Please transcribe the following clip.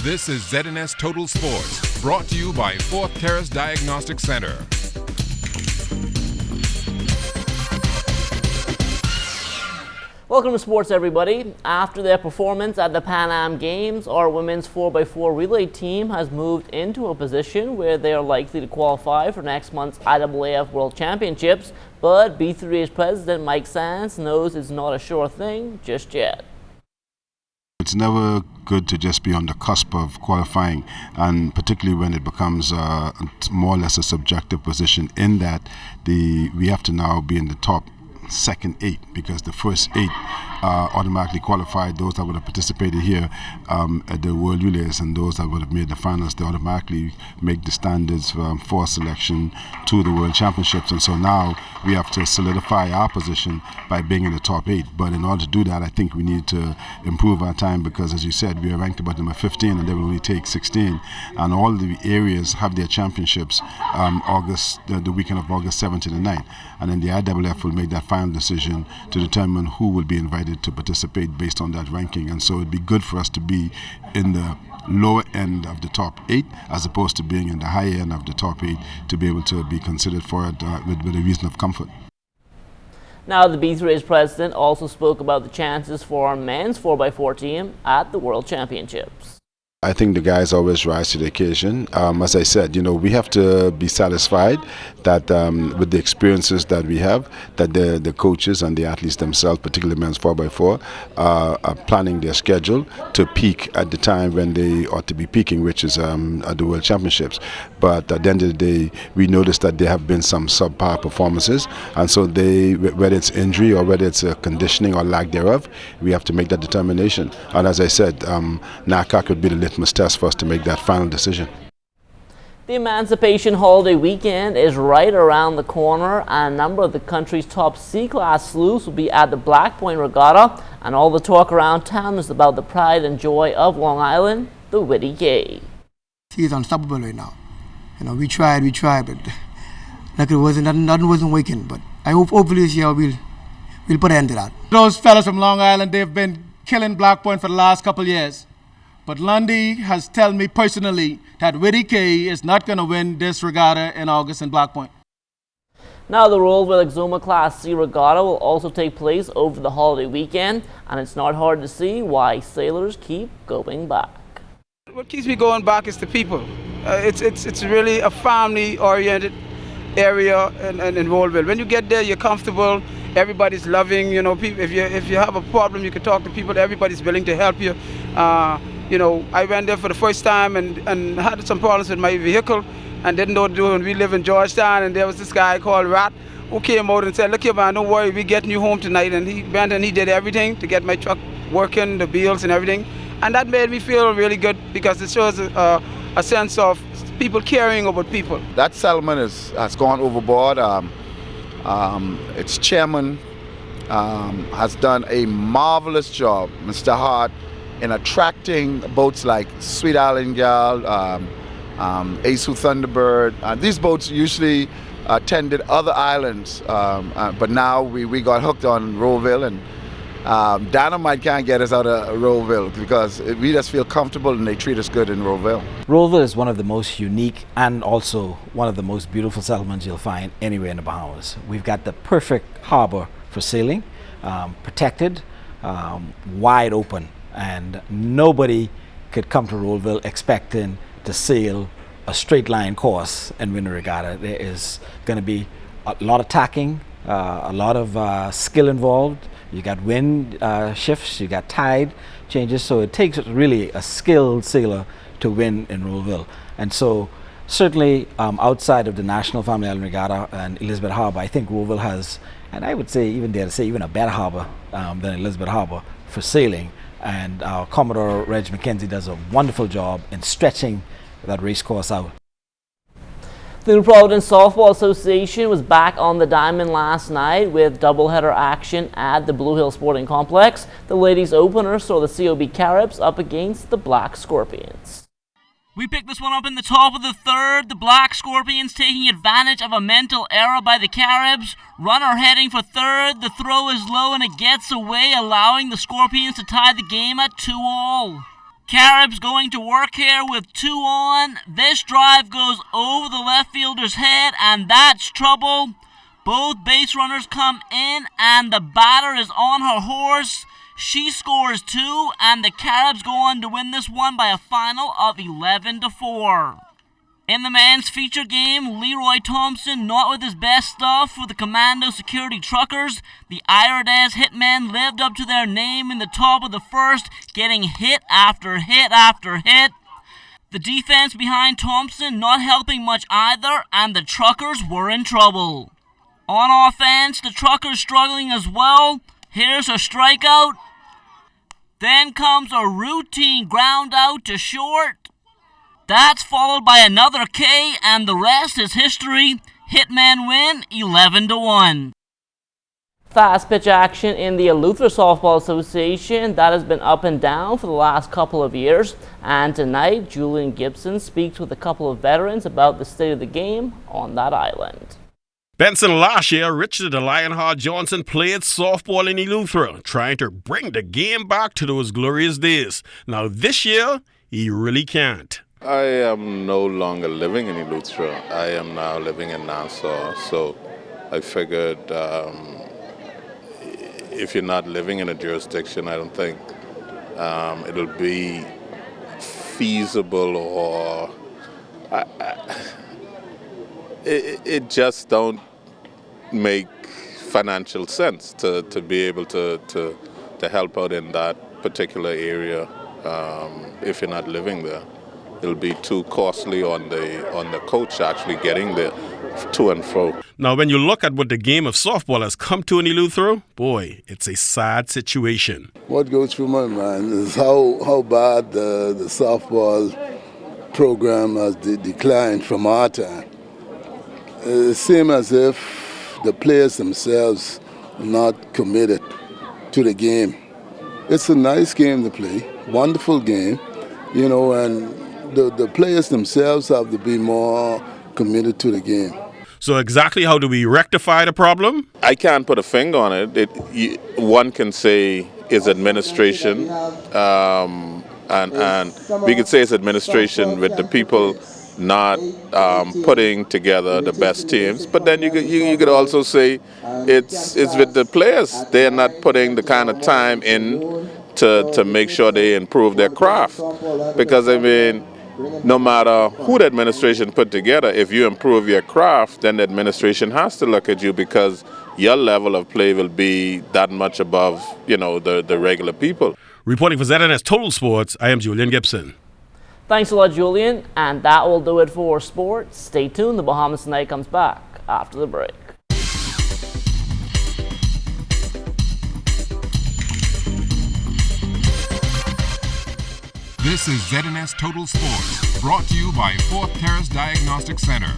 This is ZNS Total Sports, brought to you by Fourth Terrace Diagnostic Center. Welcome to sports, everybody. After their performance at the Pan Am Games, our women's 4x4 relay team has moved into a position where they are likely to qualify for next month's IAAF World Championships, but B3A's president Mike Sands knows it's not a sure thing just yet. It's never good to just be on the cusp of qualifying, and particularly when it becomes more or less a subjective position in that we have to now be in the top second 8, because the first 8 automatically qualified. Those that would have participated here at the World Relays and those that would have made the finals, they automatically make the standards for selection to the World Championships. And so now we have to solidify our position by being in the top 8. But in order to do that, I think we need to improve our time, because as you said, we are ranked about number 15 and they will only take 16. And all the areas have their championships the weekend of August 7th to the 9th. And then the IAAF will make that final decision to determine who will be invited to participate based on that ranking. And so it'd be good for us to be in the lower end of the top 8 as opposed to being in the higher end of the top 8 to be able to be considered for it with a reason of comfort. Now, the B3A's president also spoke about the chances for our men's 4x4 team at the World Championships. I think the guys always rise to the occasion. As I said, we have to be satisfied that with the experiences that we have, that the coaches and the athletes themselves, particularly men's 4x4, are planning their schedule to peak at the time when they ought to be peaking, which is at the World Championships. But at the end of the day, we noticed that there have been some subpar performances, and so whether it's injury or whether it's conditioning or lack thereof, we have to make that determination. And as I said, NACA could be the litmus test for us to make that final decision. The Emancipation Holiday weekend is right around the corner, and a number of the country's top C-class sleuths will be at the Black Point Regatta, and all the talk around town is about the pride and joy of Long Island, the Witty K. He's unstoppable right now. We tried, but like nothing wasn't working. But I hopefully this year we'll put an end to that. Those fellas from Long Island, they've been killing Black Point for the last couple of years. But Lundy has told me personally that Witty K is not going to win this regatta in August in Black Point. Now, the Rolle Exuma Class C regatta will also take place over the holiday weekend, and it's not hard to see why sailors keep going back. What keeps me going back is the people. It's really a family-oriented area in Rolleville. When you get there, you're comfortable. Everybody's loving. People, if you have a problem, you can talk to people. Everybody's willing to help you. I went there for the first time and had some problems with my vehicle and didn't know what to do. And we live in Georgetown, and there was this guy called Rat who came out and said, "Look here, man, don't worry, we're getting you home tonight." And he went and he did everything to get my truck working, the bills and everything. And that made me feel really good, because it shows a sense of people caring about people. That settlement has gone overboard. Its chairman has done a marvelous job, Mr. Hart, in attracting boats like Sweet Island Gal, Asu Thunderbird. These boats usually attended other islands, but now we got hooked on Rolleville, and Dynamite can't get us out of Rolleville because we just feel comfortable and they treat us good in Rolleville. Rolleville is one of the most unique and also one of the most beautiful settlements you'll find anywhere in the Bahamas. We've got the perfect harbor for sailing, protected, wide open, and nobody could come to Rolleville expecting to sail a straight line course and win a regatta. There is going to be a lot of tacking, a lot of skill involved. You got wind shifts, you got tide changes, so it takes really a skilled sailor to win in Rolleville. And so certainly outside of the National Family Island Regatta and Elizabeth Harbour, I think Rolleville has, and I would say even dare to say even a better harbour than Elizabeth Harbour for sailing. And our Commodore Reg McKenzie does a wonderful job in stretching that race course out. The New Providence Softball Association was back on the diamond last night with doubleheader action at the Blue Hill Sporting Complex. The ladies opener saw the COB Caribs up against the Black Scorpions. We picked this one up in the top of the third. The Black Scorpions taking advantage of a mental error by the Caribs. Runner heading for third. The throw is low and it gets away, allowing the Scorpions to tie the game at 2-all. Caribs going to work here with 2 on. This drive goes over the left fielder's head, and that's trouble. Both base runners come in, and the batter is on her horse. She scores 2, and the Caribs go on to win this one by a final of 11-4. In the men's feature game, Leroy Thompson not with his best stuff for the Commando Security Truckers. The Iredez Hitmen lived up to their name in the top of the first, getting hit after hit after hit. The defense behind Thompson not helping much either, and the Truckers were in trouble. On offense, the Truckers struggling as well. Here's a strikeout. Then comes a routine ground out to short. That's followed by another K, and the rest is history. Hitmen win 11-1. Fast pitch action in the Eleuthera Softball Association that has been up and down for the last couple of years. And tonight, Julian Gibson speaks with a couple of veterans about the state of the game on that island. Benson last year, Richard the Lionheart Johnson played softball in Eleuthera, trying to bring the game back to those glorious days. Now this year, he really can't. I am no longer living in Eleuthera. I am now living in Nassau. So I figured if you're not living in a jurisdiction, I don't think it'll be feasible, or it just don't make financial sense to be able to help out in that particular area if you're not living there. It'll be too costly on the coach actually getting there to and fro. Now, when you look at what the game of softball has come to in Eleuthera, boy, it's a sad situation. What goes through my mind is how bad the softball program has declined from our time. It seems as if the players themselves are not committed to the game. It's a nice game to play, wonderful game, and the players themselves have to be more committed to the game. So exactly how do we rectify the problem? I can't put a finger on it. One can say is administration, and we could say it's administration with the people not putting together the best teams. But then you could also say it's with the players. They're not putting the kind of time in to make sure they improve their craft. Because no matter who the administration put together, if you improve your craft, then the administration has to look at you because your level of play will be that much above, the regular people. Reporting for ZNS Total Sports, I am Julian Gibson. Thanks a lot, Julian. And that will do it for sports. Stay tuned. The Bahamas Tonight comes back after the break. This is ZNS Total Sports, brought to you by Fourth Terrace Diagnostic Center.